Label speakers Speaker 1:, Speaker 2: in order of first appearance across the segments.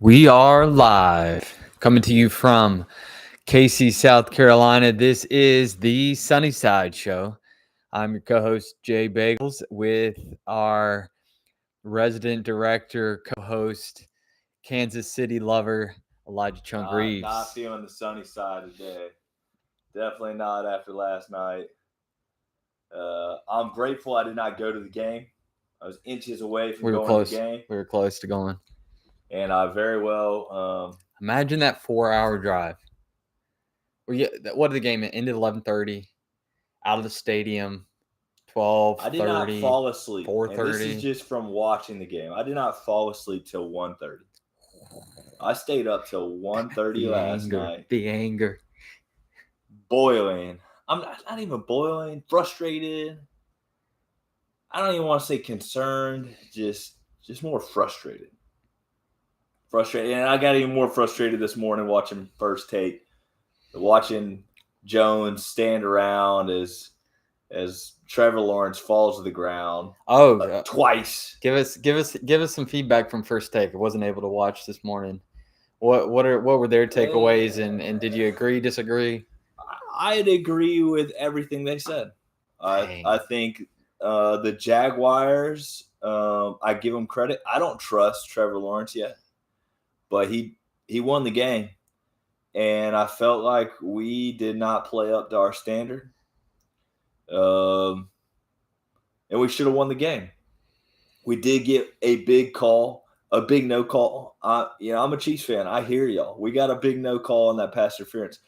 Speaker 1: We are live, coming to you from Casey, South Carolina. This is the Sunnyside Show. I'm your co-host Jay Bagels with our resident director, co-host, Kansas City lover Elijah Chunk
Speaker 2: Not
Speaker 1: Reeves.
Speaker 2: feeling the sunny side today. Definitely not after last night. I'm grateful I did not go to the game. I was inches away from
Speaker 1: We were
Speaker 2: going to
Speaker 1: close.
Speaker 2: the game,
Speaker 1: We were close to going.
Speaker 2: and I very well.
Speaker 1: Imagine that 4-hour drive. What did the game ended 11:30? Out of the stadium, 12:30.
Speaker 2: I did not fall asleep.
Speaker 1: 4:30.
Speaker 2: And this is just from watching the game. I did not fall asleep till 1:30. I stayed up till 1:30 last night.
Speaker 1: The anger.
Speaker 2: Boiling. I'm not even boiling. Frustrated. I don't even want to say concerned. Just more frustrated. And I got even more frustrated this morning watching First Take, watching Jones stand around as Trevor Lawrence falls to the ground. Twice.
Speaker 1: Give us some feedback from First Take. I wasn't able to watch this morning. What were their takeaways, and did you agree, disagree?
Speaker 2: I'd agree with everything they said. I think the Jaguars, I give them credit. I don't trust Trevor Lawrence yet, but he won the game, and I felt like we did not play up to our standard, and we should have won the game. We did get a big call, a big no call. I'm a Chiefs fan. I hear y'all. We got a big no call on that pass interference.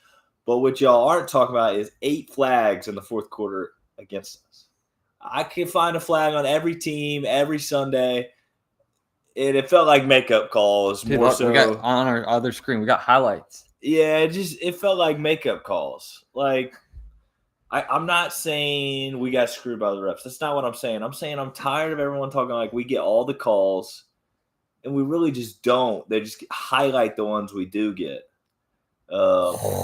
Speaker 2: But what y'all aren't talking about is 8 flags in the fourth quarter against us. I can find a flag on every team every Sunday, and it felt like makeup calls.
Speaker 1: Dude, more so. We got on our other screen. We got highlights.
Speaker 2: Yeah, it felt like makeup calls. Like I'm not saying we got screwed by the refs. That's not what I'm saying. I'm saying I'm tired of everyone talking like we get all the calls, and we really just don't. They just highlight the ones we do get.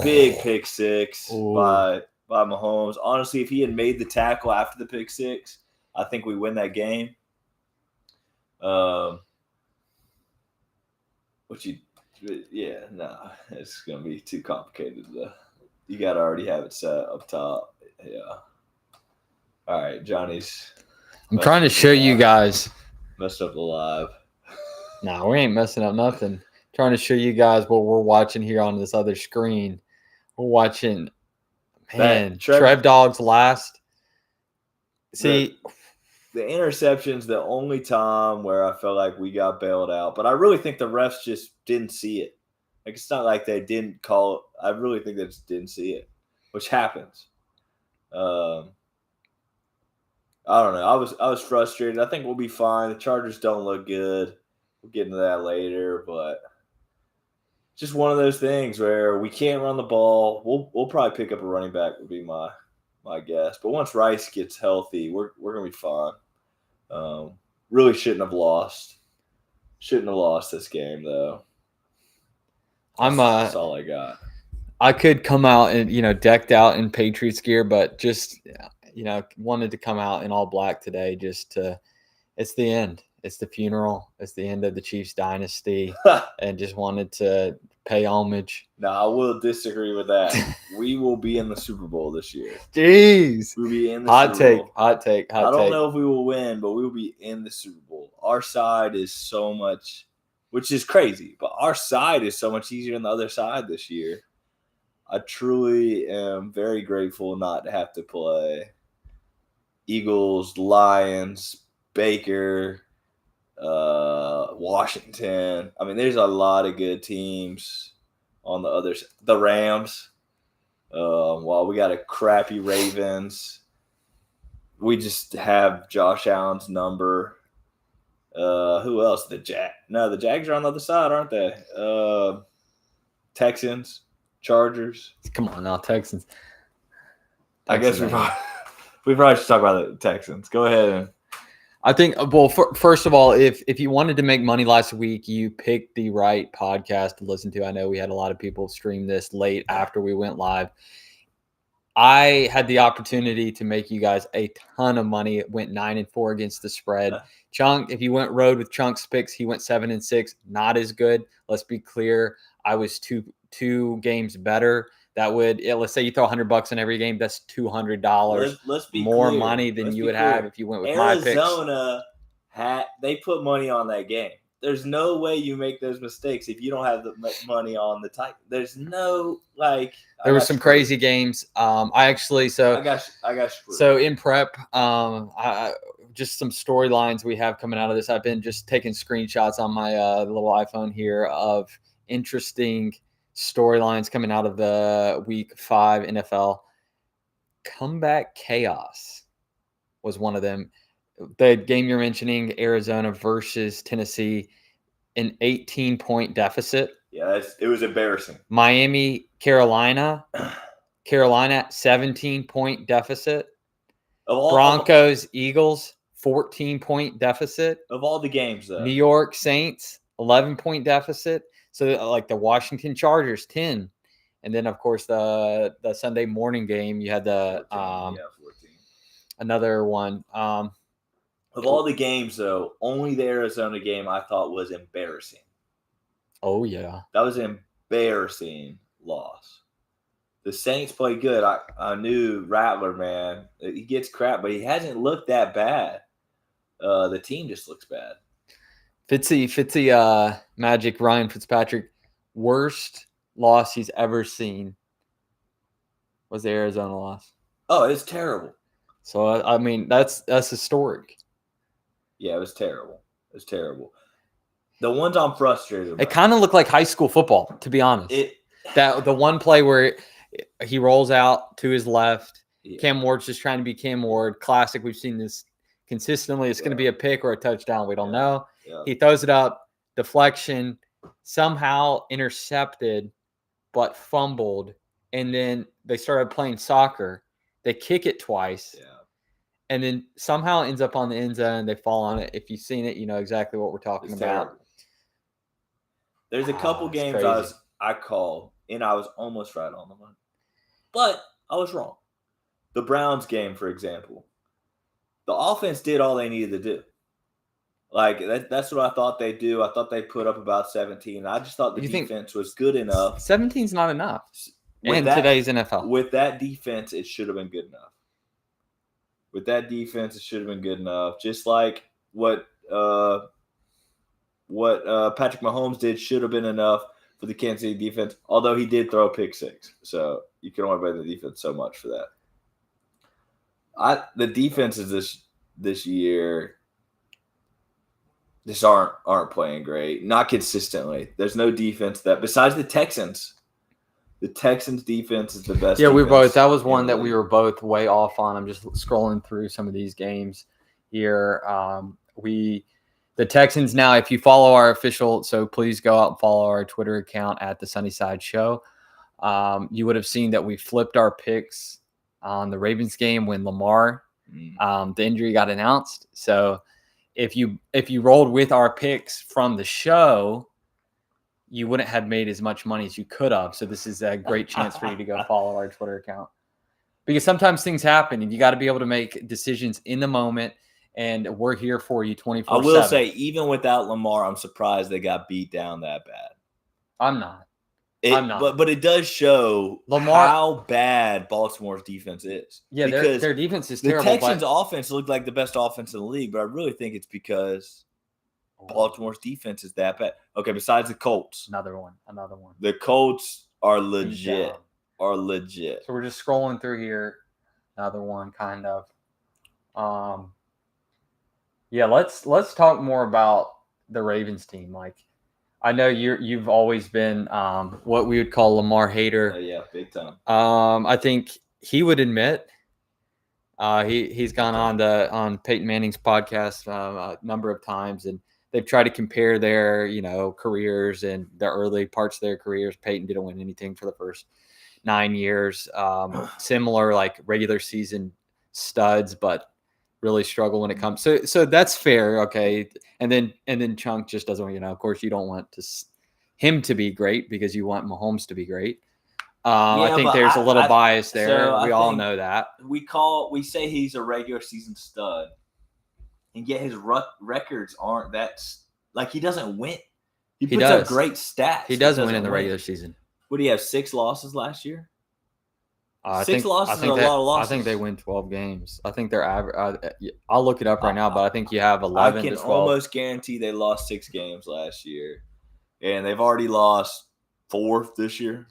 Speaker 2: Big pick six by Mahomes. Honestly, if he had made the tackle after the pick six, I think we win that game. It's gonna be too complicated. You gotta already have it set up top. Yeah. All right, Johnny's.
Speaker 1: I'm trying to show you guys.
Speaker 2: Messed up the live.
Speaker 1: Nah, we ain't messing up nothing. Trying to show you guys what we're watching here on this other screen. We're watching, man, Trev Dog's last. See,
Speaker 2: the interception's the only time where I felt like we got bailed out. But I really think the refs just didn't see it. Like, it's not like they didn't call it. I really think they just didn't see it, which happens. I don't know. I was frustrated. I think we'll be fine. The Chargers don't look good. We'll get into that later, but just one of those things where we can't run the ball. We'll probably pick up a running back would be my guess. But once Rice gets healthy, we're gonna be fine. Really shouldn't have lost. Shouldn't have lost this game though. That's all I got.
Speaker 1: I could come out and decked out in Patriots gear, but just wanted to come out in all black today. It's the end. It's the funeral. It's the end of the Chiefs dynasty, and just wanted to pay homage.
Speaker 2: No, I will disagree with that. We will be in the Super Bowl this year.
Speaker 1: Jeez.
Speaker 2: We'll be in the Super Bowl.
Speaker 1: Hot take.
Speaker 2: I don't know if we will win, but we will be in the Super Bowl. Our side is so much, which is crazy, but our side is so much easier than the other side this year. I truly am very grateful not to have to play Eagles, Lions, Baker, Washington. I mean, there's a lot of good teams on the other side. The Rams. While we got a crappy Ravens, we just have Josh Allen's number. Who else? The Jags are on the other side, aren't they? Texans, Chargers.
Speaker 1: Come on now, Texans.
Speaker 2: I guess we probably should talk about the Texans. Go ahead.
Speaker 1: I think, well, first of all, if you wanted to make money last week, you picked the right podcast to listen to. I know we had a lot of people stream this late after we went live. I had the opportunity to make you guys a ton of money. It went 9-4 against the spread. Chunk, if you went road with Chunk's picks, he went 7-6. Not as good. Let's be clear. I was two games better. That would, let's say you throw $100 in every game. That's $200
Speaker 2: let's be
Speaker 1: more
Speaker 2: clear.
Speaker 1: money than you would have if you went with my picks.
Speaker 2: Arizona they put money on that game. There's no way you make those mistakes if you don't have the money on the Titans. There's no
Speaker 1: There were some crazy games. I got
Speaker 2: screwed.
Speaker 1: So in prep, just some storylines we have coming out of this. I've been just taking screenshots on my little iPhone here of interesting storylines coming out of the Week 5 NFL. Comeback chaos was one of them. The game you're mentioning, Arizona versus Tennessee, an 18-point deficit.
Speaker 2: Yeah, it was embarrassing.
Speaker 1: Miami, Carolina, 17-point deficit. Broncos, Eagles, 14-point deficit.
Speaker 2: Of all the games, though.
Speaker 1: New York Saints, 11-point deficit. So like the Washington Chargers, 10. And then, of course, the Sunday morning game, you had the 14. Another one.
Speaker 2: Of all the games, though, only the Arizona game I thought was embarrassing.
Speaker 1: Oh, yeah.
Speaker 2: That was an embarrassing loss. The Saints play good. I knew Rattler, man. He gets crap, but he hasn't looked that bad. The team just looks bad.
Speaker 1: Fitzy Magic, Ryan Fitzpatrick, worst loss he's ever seen was the Arizona loss.
Speaker 2: Oh, it's terrible.
Speaker 1: So, I mean, that's historic.
Speaker 2: Yeah, it was terrible. It was terrible. The ones I'm frustrated about.
Speaker 1: It kind of looked like high school football, to be honest. The one play where he rolls out to his left. Yeah. Cam Ward's just trying to be Cam Ward. Classic. We've seen this consistently. It's going to be a pick or a touchdown. We don't know. Yeah. He throws it up. Deflection. Somehow intercepted, but fumbled. And then they started playing soccer. They kick it twice. Yeah. And then somehow ends up on the end zone. They fall on it. If you've seen it, you know exactly what we're talking about. Terrible.
Speaker 2: There's a couple games I called, and I was almost right on the money. But I was wrong. The Browns game, for example. The offense did all they needed to do. That's what I thought they'd do. I thought they'd put up about 17. I just thought the defense was good enough.
Speaker 1: 17's not enough in today's NFL.
Speaker 2: With that defense, it should have been good enough. With that defense, it should have been good enough. Just like what Patrick Mahomes did should have been enough for the Kansas City defense, although he did throw a pick six. So you can only blame the defense so much for that. The defenses this year just aren't playing great. Not consistently. There's no defense besides the Texans. The Texans defense is the best.
Speaker 1: Yeah, that was one that we were both way off on. I'm just scrolling through some of these games here. The Texans now, if you follow our official, so please go out and follow our Twitter account at the Sunnyside Show. You would have seen that we flipped our picks on the Ravens game when Lamar, the injury got announced. So if you rolled with our picks from the show, you wouldn't have made as much money as you could have. So this is a great chance for you to go follow our Twitter account. Because sometimes things happen and you got to be able to make decisions in the moment. And we're here for you 24/7.
Speaker 2: I will say, even without Lamar, I'm surprised they got beat down that bad.
Speaker 1: I'm not.
Speaker 2: But it does show how bad Baltimore's defense is.
Speaker 1: Yeah, their defense is terrible.
Speaker 2: The Texans' offense looked like the best offense in the league, but I really think it's because Baltimore's defense is that bad. Okay, besides the Colts.
Speaker 1: Another one.
Speaker 2: The Colts are legit. So
Speaker 1: we're just scrolling through here. Another one, kind of. Yeah, let's talk more about the Ravens team. Like, I know you've always been what we would call Lamar hater.
Speaker 2: Yeah, big time.
Speaker 1: I think he would admit he's gone on Peyton Manning's podcast a number of times, and they've tried to compare their careers and the early parts of their careers. Peyton didn't win anything for the first 9 years. Similar, like, regular season studs, but really struggle when it comes. So that's fair, okay. And then Chunk just doesn't. Of course, you don't want him to be great because you want Mahomes to be great. I think there's a little bias there.
Speaker 2: So
Speaker 1: we all know that.
Speaker 2: We say he's a regular season stud, and yet his records aren't that. Like, he doesn't win. He puts up great stats.
Speaker 1: He does win in the regular season.
Speaker 2: What do you have? 6 losses last year.
Speaker 1: Six losses is a lot of losses. I think they win 12 games. I think they're average. I'll look it up right now, but I think you have 11 to 12. I can
Speaker 2: almost guarantee they lost 6 games last year, and they've already lost 4 this year.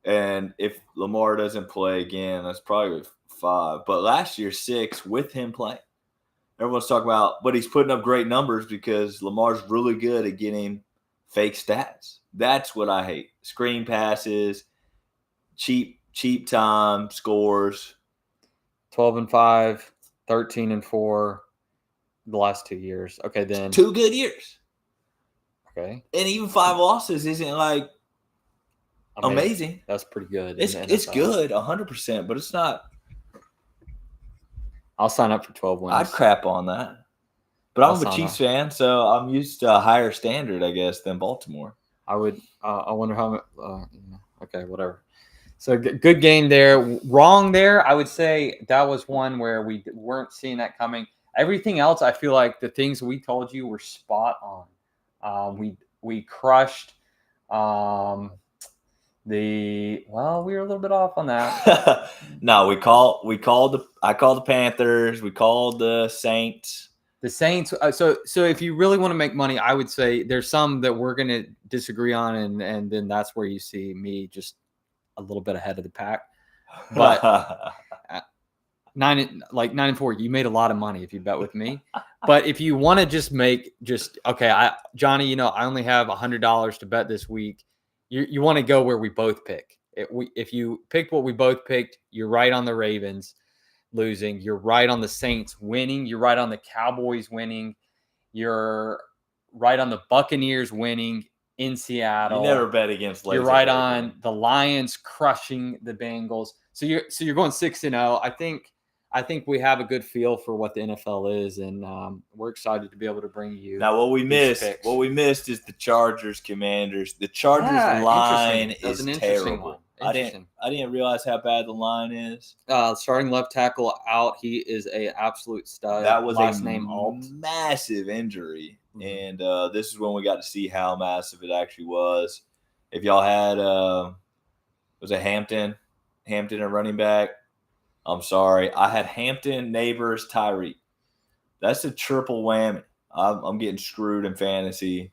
Speaker 2: And if Lamar doesn't play again, that's probably 5. But last year, 6 with him playing. Everyone's talking about, but he's putting up great numbers because Lamar's really good at getting fake stats. That's what I hate. Screen passes, cheap time scores.
Speaker 1: 12-5, 13-4 the last 2 years. Okay, then
Speaker 2: 2 good years.
Speaker 1: Okay.
Speaker 2: And even 5 losses isn't like amazing.
Speaker 1: That's pretty good.
Speaker 2: It's good, 100%, but it's not.
Speaker 1: I'll sign up for 12 wins.
Speaker 2: I'd crap on that. But I'm a Chiefs fan, so I'm used to a higher standard, I guess, than Baltimore.
Speaker 1: I would. I wonder how. Okay, whatever. So good game there. Wrong there. I would say that was one where we weren't seeing that coming. Everything else, I feel like the things we told you were spot on. We crushed. We were a little bit off on that.
Speaker 2: No, I called the Panthers. We called the Saints.
Speaker 1: The Saints. So if you really want to make money, I would say there's some that we're going to disagree on, and then that's where you see me just a little bit ahead of the pack. But 9-4, you made a lot of money if you bet with me. But if you want to okay, Johnny, I only have $100 to bet this week. You want to go where we both pick. If you picked what we both picked, you're right on the Ravens losing. You're right on the Saints winning. You're right on the Cowboys winning. You're right on the Buccaneers winning in Seattle.
Speaker 2: You never bet against lazy.
Speaker 1: You're right on the Lions crushing the Bengals. So you're going 6-0. I think we have a good feel for what the NFL is, and we're excited to be able to bring you.
Speaker 2: Now, what we missed is the Chargers Commanders. The Chargers line is terrible. I didn't realize how bad the line is.
Speaker 1: Starting left tackle out. He is a absolute stud.
Speaker 2: That was massive injury, and this is when we got to see how massive it actually was. If y'all had was it Hampton a running back? I'm sorry. I had Hampton, Neighbors, Tyreek. That's a triple whammy. I'm getting screwed in fantasy.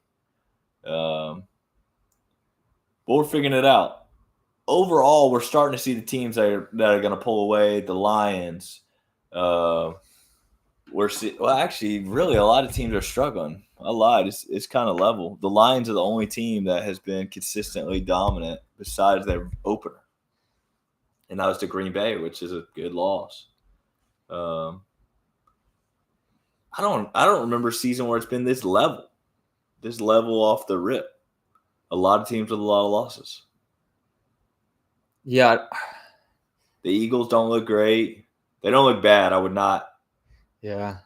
Speaker 2: But we're figuring it out. Overall, we're starting to see the teams that are going to pull away. The Lions. Actually, really, a lot of teams are struggling. I lied. It's kind of level. The Lions are the only team that has been consistently dominant besides their opener. And that was to Green Bay, which is a good loss. I don't remember a season where it's been this level off the rip. A lot of teams with a lot of losses.
Speaker 1: Yeah.
Speaker 2: The Eagles don't look great. They don't look bad. I would not.
Speaker 1: Yeah.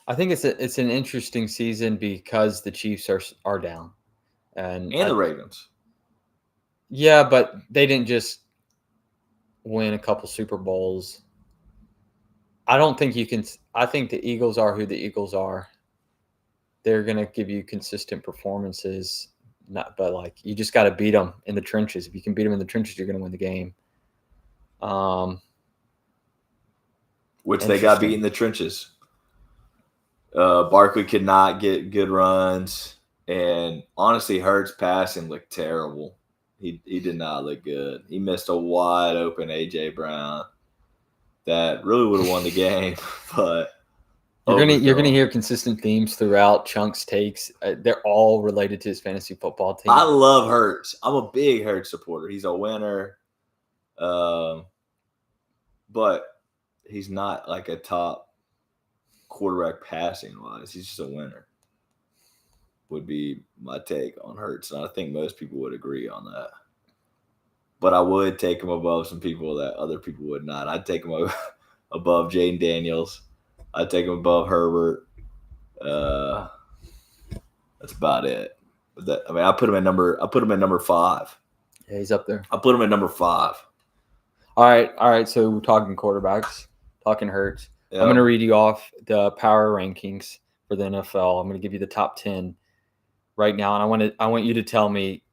Speaker 1: I think it's an interesting season because the Chiefs are down. And
Speaker 2: the Ravens.
Speaker 1: Yeah, but they didn't just win a couple Super Bowls. I don't think you can – I think the Eagles are who the Eagles are. They're going to give you consistent performances, but you just got to beat them in the trenches. If you can beat them in the trenches, you're going to win the game.
Speaker 2: Which they got beat in the trenches. Barkley could not get good runs, and honestly, Hurts passing looked terrible. He did not look good. He missed a wide open A.J. Brown that really would have won the game. But
Speaker 1: you're gonna hear consistent themes throughout Chunk's takes. They're all related to his fantasy football team.
Speaker 2: I love Hurts. I'm a big Hurts supporter. He's a winner, but he's not like a top quarterback passing wise. He's just a winner. Would be my take on Hurts, and I think most people would agree on that. But I would take him above some people that other people would not. I'd take him above Jaden Daniels. I'd take him above Herbert. That's about it. I put him at number 5.
Speaker 1: Yeah, he's up there.
Speaker 2: I put him at number 5.
Speaker 1: All right. So we're talking quarterbacks, talking Hurts.
Speaker 2: Yep.
Speaker 1: I'm going to read you off the power rankings for the NFL. I'm going to give you the top 10 right now, and I want you to tell me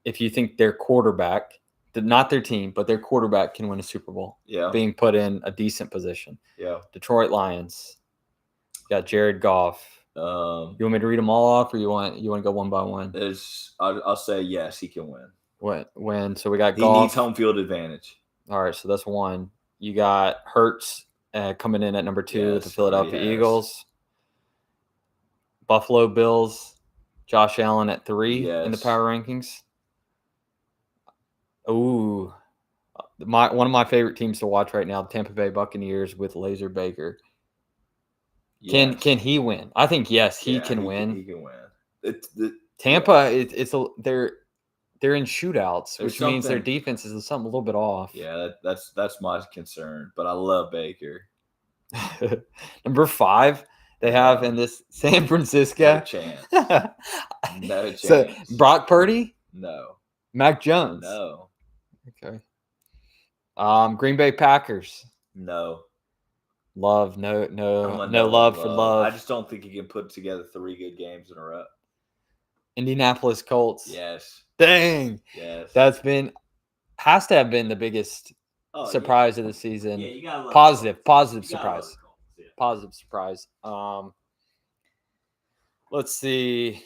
Speaker 1: if you think their quarterback, not their team, but their quarterback can win a Super Bowl.
Speaker 2: Yeah.
Speaker 1: Being put in a decent position.
Speaker 2: Yeah.
Speaker 1: Detroit Lions. Got Jared Goff. You want me to read them all off, or you want to go one by one?
Speaker 2: I'll say yes, he can win.
Speaker 1: When? So we got
Speaker 2: he
Speaker 1: Goff.
Speaker 2: He needs home field advantage.
Speaker 1: All right, so that's one. You got Hurts coming in at number 2 with the Philadelphia Eagles. Buffalo Bills. Josh Allen at 3 in the power rankings. Ooh, one of my favorite teams to watch right now, the Tampa Bay Buccaneers with Laser Baker. Yes. Can he win? I think yes, he can win.
Speaker 2: He can win.
Speaker 1: Tampa, they're in shootouts, which means their defense is something a little bit off.
Speaker 2: Yeah, that's my concern. But I love Baker.
Speaker 1: Number 5, they have in this San Francisco.
Speaker 2: No chance. No chance.
Speaker 1: So Brock Purdy?
Speaker 2: No.
Speaker 1: Mac Jones?
Speaker 2: No.
Speaker 1: Okay. Green Bay Packers?
Speaker 2: No.
Speaker 1: Love, no love for love.
Speaker 2: I just don't think he can put together 3 good games in a row.
Speaker 1: Indianapolis Colts?
Speaker 2: Yes.
Speaker 1: Dang.
Speaker 2: Yes.
Speaker 1: Has to have been the biggest surprise of the season.
Speaker 2: Yeah, you gotta love
Speaker 1: positive surprise. Yeah. Positive surprise. Let's see.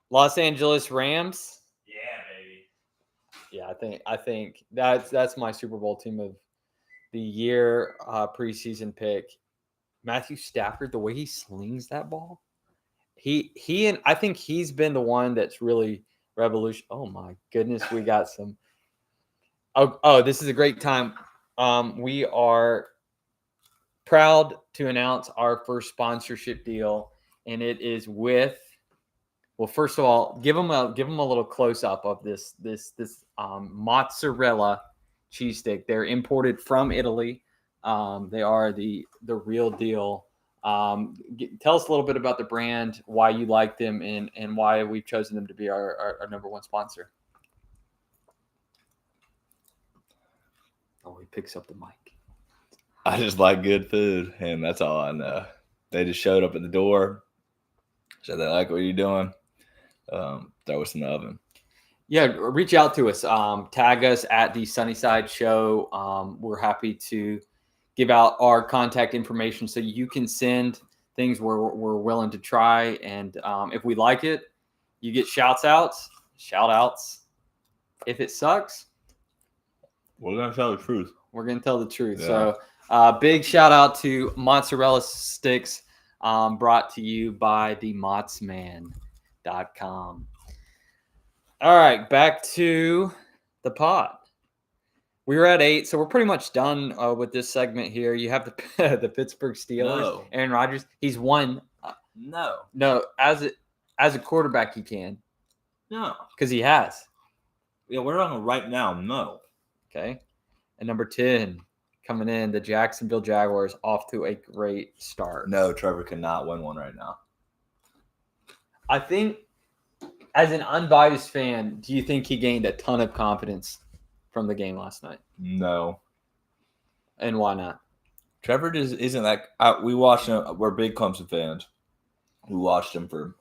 Speaker 1: Los Angeles Rams.
Speaker 2: Yeah, baby.
Speaker 1: Yeah, I think that's my Super Bowl team of the year preseason pick. Matthew Stafford, the way he slings that ball. And I think he's been the one that's really revolution. Oh my goodness, we got some. Oh, this is a great time. We are proud to announce our first sponsorship deal, and it is with. Well, first of all, give them a little close up of this mozzarella cheese stick. They're imported from Italy. They are the real deal. Tell us a little bit about the brand, why you like them, and why we've chosen them to be our number 1 sponsor. Oh, he picks up the mic.
Speaker 2: I just like good food, and that's all I know. They just showed up at the door, said they like what you're doing. Throw us in the oven.
Speaker 1: Yeah, reach out to us. Tag us at the Sunnyside Show. We're happy to give out our contact information so you can send things we're willing to try. And if we like it, you get shout outs. If it sucks,
Speaker 2: we're going to tell the truth.
Speaker 1: Yeah. So big shout out to mozzarella sticks brought to you by the motzman.com. All right, back to the pod. We were at 8, so we're pretty much done with this segment here. You have the Pittsburgh Steelers.
Speaker 2: No.
Speaker 1: Aaron Rodgers. He's won. No. As a quarterback, he can.
Speaker 2: No,
Speaker 1: because he has.
Speaker 2: Yeah, we're on right now. No.
Speaker 1: Okay, and number 10 coming in, the Jacksonville Jaguars, off to a great start.
Speaker 2: No, Trevor cannot win one right now.
Speaker 1: I think, as an unbiased fan, do you think he gained a ton of confidence from the game last night?
Speaker 2: No.
Speaker 1: And why not?
Speaker 2: Trevor just isn't that. We watched him. We're big Clemson fans. We watched him for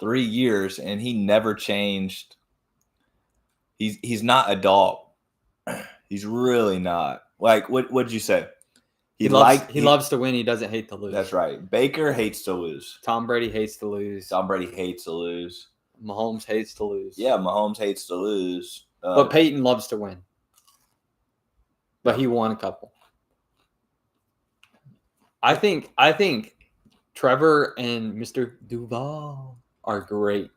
Speaker 2: 3 years, and he never changed. He's not a dog. He's really not. Like, what'd you say?
Speaker 1: He loves to win. He doesn't hate to lose.
Speaker 2: That's right. Baker hates to lose.
Speaker 1: Tom Brady hates to lose.
Speaker 2: Mahomes hates to lose.
Speaker 1: Yeah,
Speaker 2: Mahomes hates to lose.
Speaker 1: But Peyton loves to win. But he won a couple. I think Trevor and Mr. Duval are great.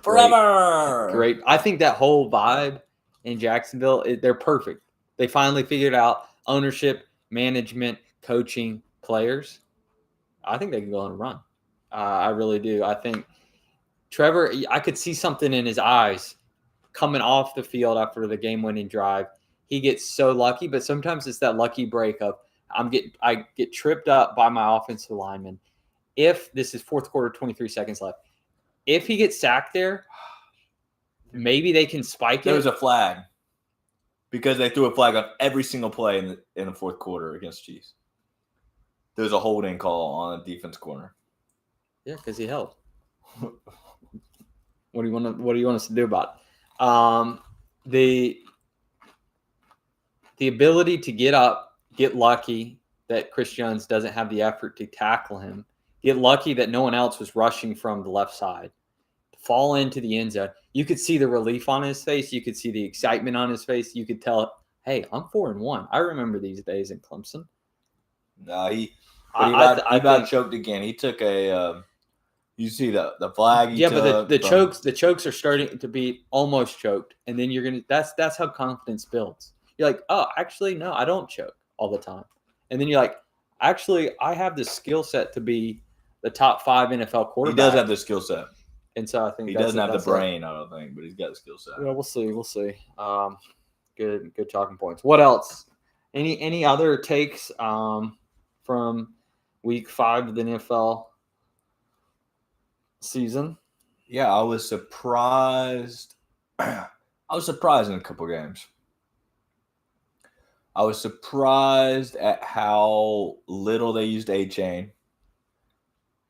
Speaker 2: Forever.
Speaker 1: Great. I think that whole vibe in Jacksonville, they're perfect. They finally figured out ownership, management, coaching, players. I think they can go on a run. I really do. I think Trevor, I could see something in his eyes coming off the field after the game-winning drive. He gets so lucky, but sometimes it's that lucky break of I get tripped up by my offensive lineman. If this is fourth quarter, 23 seconds left, if he gets sacked there, maybe they can spike it.
Speaker 2: There was a flag because they threw a flag on every single play in the fourth quarter against Chiefs. There was a holding call on a defense corner.
Speaker 1: Yeah, because he held. What do you want us to do about it? The ability to get up, get lucky that Chris Jones doesn't have the effort to tackle him, get lucky that no one else was rushing from the left side, fall into the end zone. You could see the relief on his face. You could see the excitement on his face. You could tell, hey, I'm 4-1. I remember these days in Clemson.
Speaker 2: No, he got choked again. He took a. You see the flag.
Speaker 1: But the chokes are starting to be almost choked, and then you're gonna. That's how confidence builds. You're like, oh, actually, no, I don't choke all the time, and then you're like, actually, I have the skill set to be the top 5 NFL quarterback.
Speaker 2: He does have the skill set,
Speaker 1: and so I think
Speaker 2: he doesn't have the brain. I don't think, but he's got the skill set.
Speaker 1: Yeah, we'll see. Good talking points. What else? Any other takes from week 5 of the NFL season?
Speaker 2: Yeah, I was surprised. I was surprised in a couple games. I was surprised at how little they used A-Chain.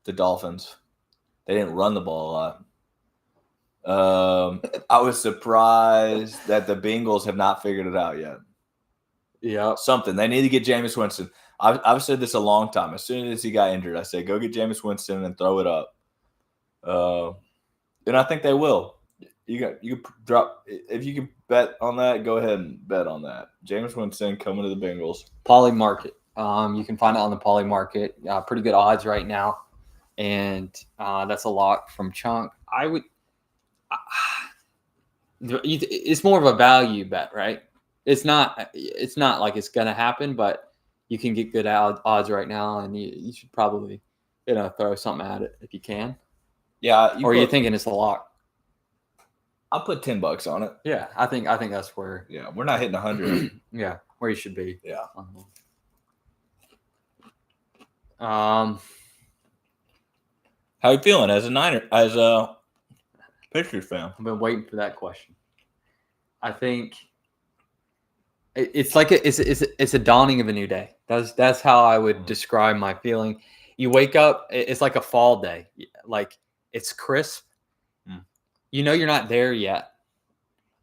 Speaker 2: The Dolphins. They didn't run the ball a lot. I was surprised that the Bengals have not figured it out yet.
Speaker 1: Yeah.
Speaker 2: Something. They need to get Jameis Winston. I've said this a long time. As soon as he got injured, I said, go get Jameis Winston and throw it up. And I think they will. You drop if you can bet on that. Go ahead and bet on that. Jameis Winston coming to the Bengals.
Speaker 1: Poly Market. You can find it on the Poly Market. Pretty good odds right now, and that's a lock from Chunk. It's more of a value bet, right? It's not like it's gonna happen, but you can get good odds right now, and you should probably throw something at it if you can.
Speaker 2: Yeah.
Speaker 1: Or are you thinking it's a lock?
Speaker 2: I'll put $10 on it.
Speaker 1: Yeah, I think that's where.
Speaker 2: Yeah, we're not hitting 100.
Speaker 1: Yeah, where you should be.
Speaker 2: Yeah.
Speaker 1: How
Speaker 2: you feeling as a Patriots fan?
Speaker 1: I've been waiting for that question. I think it's like it's a dawning of a new day. That's how I would describe my feeling. You wake up, it's like a fall day. Like it's crisp. You're not there yet.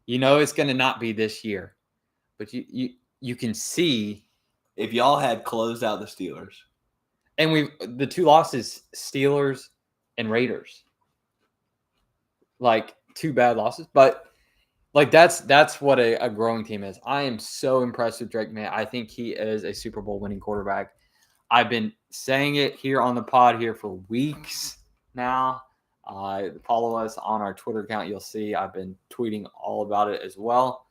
Speaker 1: It's going to not be this year, but you can see
Speaker 2: if y'all had closed out the Steelers,
Speaker 1: and the 2 losses, Steelers and Raiders, like 2 bad losses, but like that's what a growing team is. I am so impressed with Drake May. I think he is a Super Bowl winning quarterback. I've been saying it here on the pod here for weeks now. Follow us on our Twitter account. You'll see I've been tweeting all about it as well.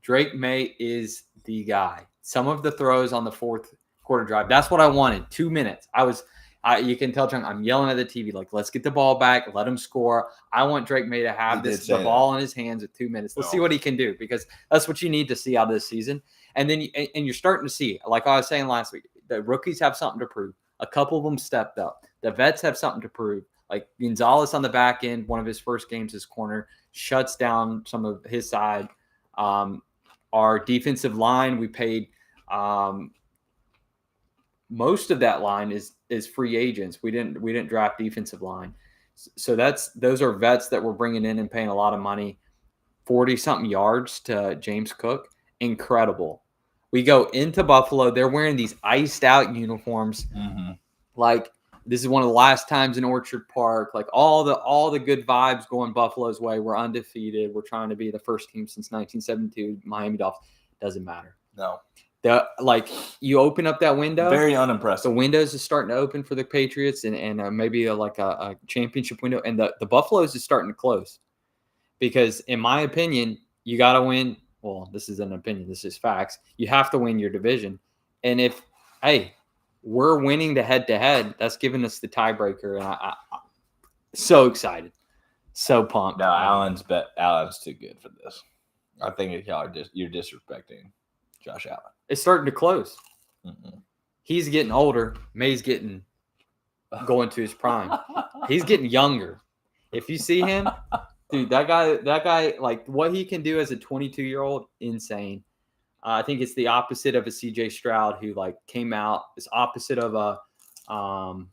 Speaker 1: Drake May is the guy. Some of the throws on the 4th quarter drive, that's what I wanted. 2 minutes. You can tell Chunk, I'm yelling at the TV, like, let's get the ball back. Let him score. I want Drake May to have the ball in his hands with 2 minutes. Let's see what he can do, because that's what you need to see out of this season. And then you're starting to see, like I was saying last week, the rookies have something to prove. A couple of them stepped up. The vets have something to prove. Like Gonzalez on the back end, one of his first games as corner, shuts down some of his side. Our defensive line, we paid most of that line is free agents. We didn't draft defensive line, so those are vets that we're bringing in and paying a lot of money. 40-something yards to James Cook, incredible. We go into Buffalo. They're wearing these iced out uniforms, like. This is one of the last times in Orchard Park. Like all the good vibes going Buffalo's way. We're undefeated. We're trying to be the first team since 1972. Miami Dolphins. Doesn't matter.
Speaker 2: No.
Speaker 1: You open up that window.
Speaker 2: Very unimpressive.
Speaker 1: The windows is starting to open for the Patriots and maybe a championship window. And the Buffaloes is starting to close. Because in my opinion, you got to win. Well, this is an opinion. This is facts. You have to win your division. And we're winning the head-to-head, that's giving us the tiebreaker, and I'm so excited, so pumped.
Speaker 2: No, Allen's too good for this. I think you're disrespecting Josh Allen.
Speaker 1: It's starting to close. He's getting older. May's going to his prime. He's getting younger. If you see him, Dude, that guy, like what he can do as a 22-year-old, insane. I think it's the opposite of a CJ Stroud who like came out. It's opposite of a Jaden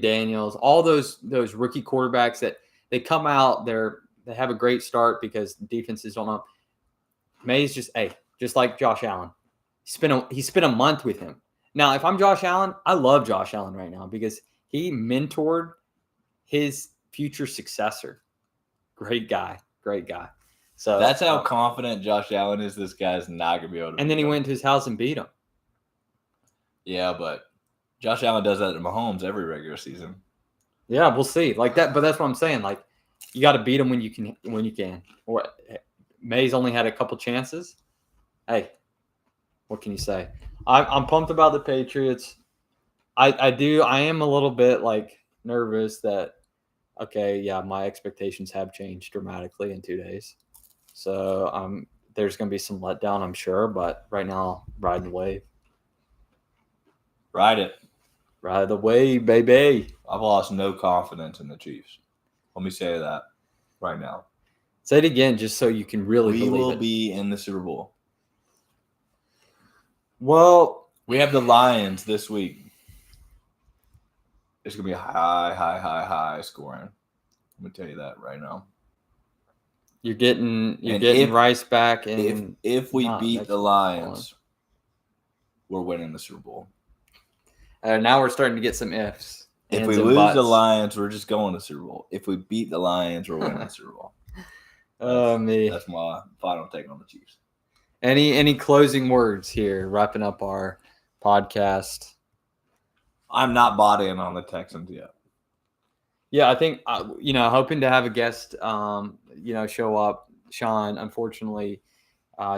Speaker 1: Daniels, all those rookie quarterbacks that they come out, they have a great start because defenses don't know. May's just like Josh Allen. He spent a month with him. Now, if I'm Josh Allen, I love Josh Allen right now because he mentored his future successor. Great guy. So
Speaker 2: that's how confident Josh Allen is. This guy's not gonna be able to.
Speaker 1: And then he went to his house and beat him.
Speaker 2: Yeah, but Josh Allen does that to Mahomes every regular season.
Speaker 1: Yeah, we'll see. Like that, but that's what I'm saying. Like, you got to beat him when you can. Or May's only had a couple chances. Hey, what can you say? I'm pumped about the Patriots. I am a little bit like nervous that my expectations have changed dramatically in 2 days. So there's going to be some letdown, I'm sure. But right now, riding the wave.
Speaker 2: Ride it.
Speaker 1: Ride the wave, baby.
Speaker 2: I've lost no confidence in the Chiefs. Let me say that right now.
Speaker 1: Say it again just so you can really believe it.
Speaker 2: We will be in the Super Bowl.
Speaker 1: Well,
Speaker 2: we have the Lions this week. It's going to be high scoring. I'm going to tell you that right now.
Speaker 1: You're getting Rice back. And
Speaker 2: if we beat the Lions, we're winning the Super Bowl.
Speaker 1: Now we're starting to get some ifs.
Speaker 2: If we lose the Lions, we're just going to Super Bowl. If we beat the Lions, we're winning the Super Bowl. That's my final take on the Chiefs.
Speaker 1: Any closing words here, wrapping up our podcast?
Speaker 2: I'm not bought in on the Texans yet.
Speaker 1: Yeah, I think hoping to have a guest, show up. Sean, unfortunately,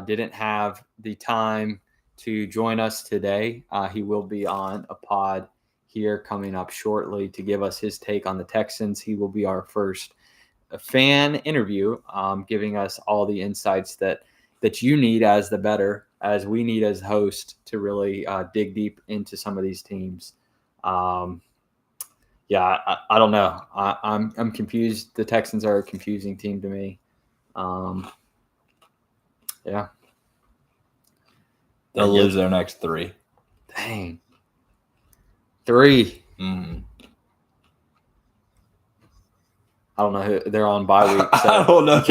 Speaker 1: didn't have the time to join us today. He will be on a pod here coming up shortly to give us his take on the Texans. He will be our first fan interview, giving us all the insights that you need as the bettor, as we need as host to really dig deep into some of these teams. I don't know. I'm confused. The Texans are a confusing team to me.
Speaker 2: They'll lose their next 3.
Speaker 1: Dang. 3.
Speaker 2: Mm-hmm.
Speaker 1: I don't know who they're on bye week. So
Speaker 2: I don't know.
Speaker 1: You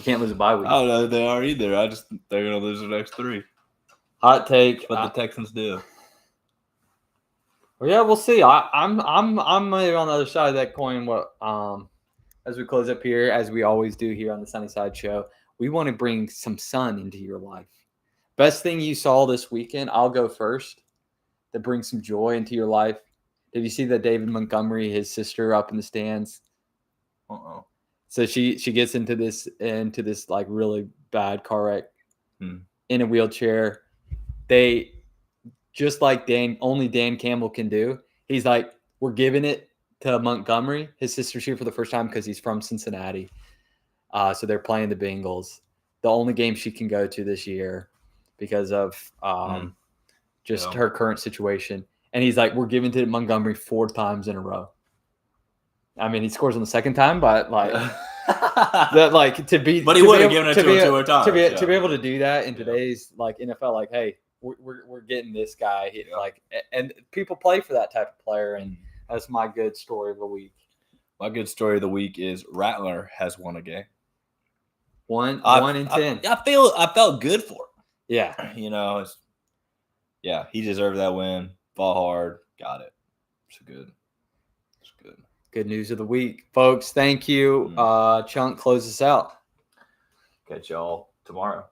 Speaker 1: can't lose a bye week.
Speaker 2: I don't know who they are either. I just they're gonna lose the next 3.
Speaker 1: Hot take,
Speaker 2: but the Texans do.
Speaker 1: Well, yeah, we'll see. I'm maybe on the other side of that coin. As we close up here, as we always do here on the Sunnyside Show, we want to bring some sun into your life. Best thing you saw this weekend, I'll go first, that brings some joy into your life. Did you see that David Montgomery, his sister, up in the stands? So she gets into this like really bad car wreck in a wheelchair. They, just like only Dan Campbell can do, he's like, we're giving it to Montgomery. His sister's here for the first time because he's from Cincinnati. So they're playing the Bengals. The only game she can go to this year because of her current situation. And he's like, we're giving to Montgomery 4 times in a row. I mean, he scores on the second time, but like that, like to be.
Speaker 2: But he would have given it to him 2 more times.
Speaker 1: To be able to do that in today's like NFL, like, hey, we're getting this guy. Like, and people play for that type of player, and that's my good story of the week.
Speaker 2: My good story of the week is Rattler has won a game.
Speaker 1: 1 in 10.
Speaker 2: I felt good for him.
Speaker 1: Yeah,
Speaker 2: he deserved that win. Ball hard, got it. It's good.
Speaker 1: Good news of the week, folks. Thank you. Chunk, close us out.
Speaker 2: Catch y'all tomorrow.